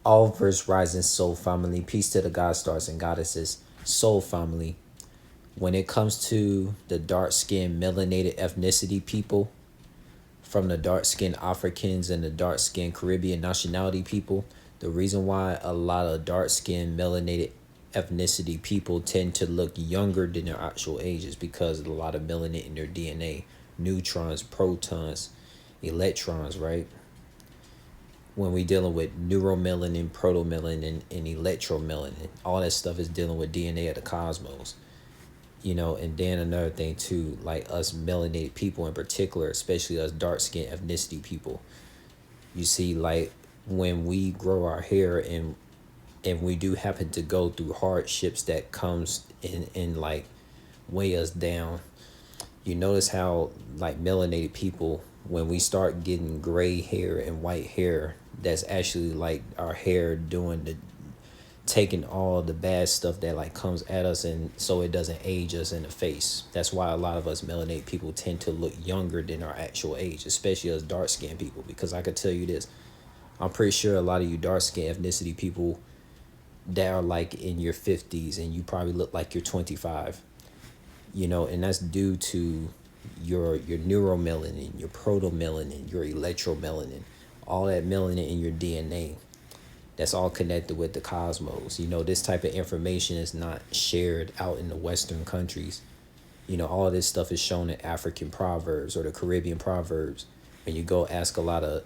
All verse rising soul family. Peace to the God stars and goddesses. Soul family. When it comes to the dark-skinned melanated ethnicity people, from the dark-skinned Africans and the dark-skinned Caribbean nationality people, the reason why a lot of dark-skinned melanated ethnicity people tend to look younger than their actual age is because of a lot of melanin in their DNA. Neutrons, protons, electrons, right? When we dealing with neuromelanin, protomelanin, and electromelanin, all that stuff is dealing with DNA of the cosmos. You know, and then another thing too, like us melanated people in particular, especially us dark-skinned ethnicity people, you see, like when we grow our hair and we do happen to go through hardships that comes in like weigh us down, you notice how like melanated people, when we start getting gray hair and white hair, that's actually like our hair doing the taking all the bad stuff that like comes at us, and so it doesn't age us in the face. That's why a lot of us melanated people tend to look younger than our actual age, especially us dark skinned people. Because I could tell you this, I'm pretty sure a lot of you dark skinned ethnicity people that are like in your 50s and you probably look like you're 25, you know, and that's due to your neuromelanin, your protomelanin, your electromelanin, all that melanin in your DNA. That's all connected with the cosmos. You know, this type of information is not shared out in the Western countries. You know, all this stuff is shown in African proverbs or the Caribbean proverbs. When you go ask a lot of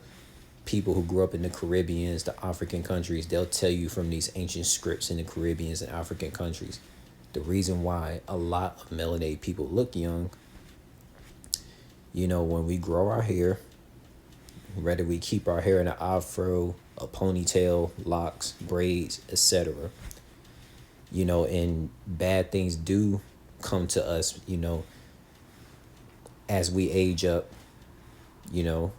people who grew up in the Caribbeans, the African countries, they'll tell you from these ancient scripts in the Caribbeans and African countries, the reason why a lot of melanated people look young. You know, when we grow our hair, whether we keep our hair in an afro, a ponytail, locks, braids, etc., you know, and bad things do come to us, you know, as we age up. You know,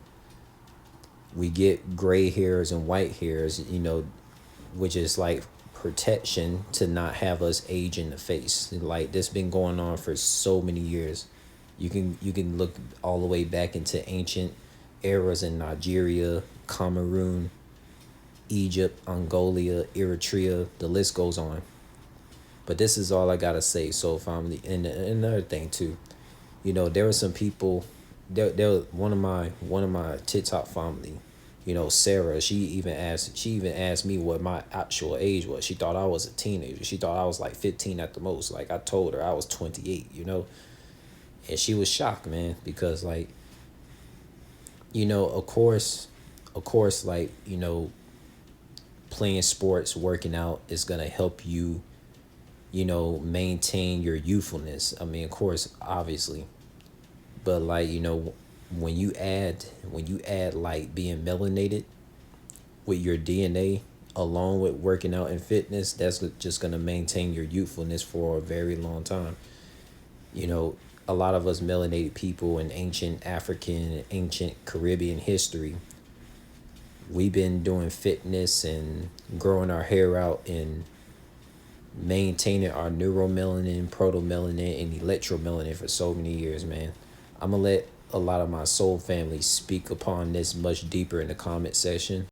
we get gray hairs and white hairs, you know, which is like protection to not have us age in the face. Like this been going on for so many years. You can look all the way back into ancient eras in Nigeria, Cameroon, Egypt, Mongolia, Eritrea, the list goes on. But this is all I gotta say, soul family. And another thing too, you know, there were some people. There one of my TikTok family, you know, Sarah. She even asked me what my actual age was. She thought I was a teenager. She thought I was like 15 at the most. Like I told her I was 28. You know, and she was shocked, man, because like, you know, of course, like, you know, playing sports, working out is gonna help you, you know, maintain your youthfulness. I mean, of course, obviously, but like, you know, when you add like being melanated with your DNA along with working out and fitness, that's just gonna maintain your youthfulness for a very long time. You know, a lot of us melanated people in ancient African and ancient Caribbean history, we've been doing fitness and growing our hair out and maintaining our neuromelanin, protomelanin, and electromelanin for so many years, man. I'm gonna let a lot of my soul family speak upon this much deeper in the comment section.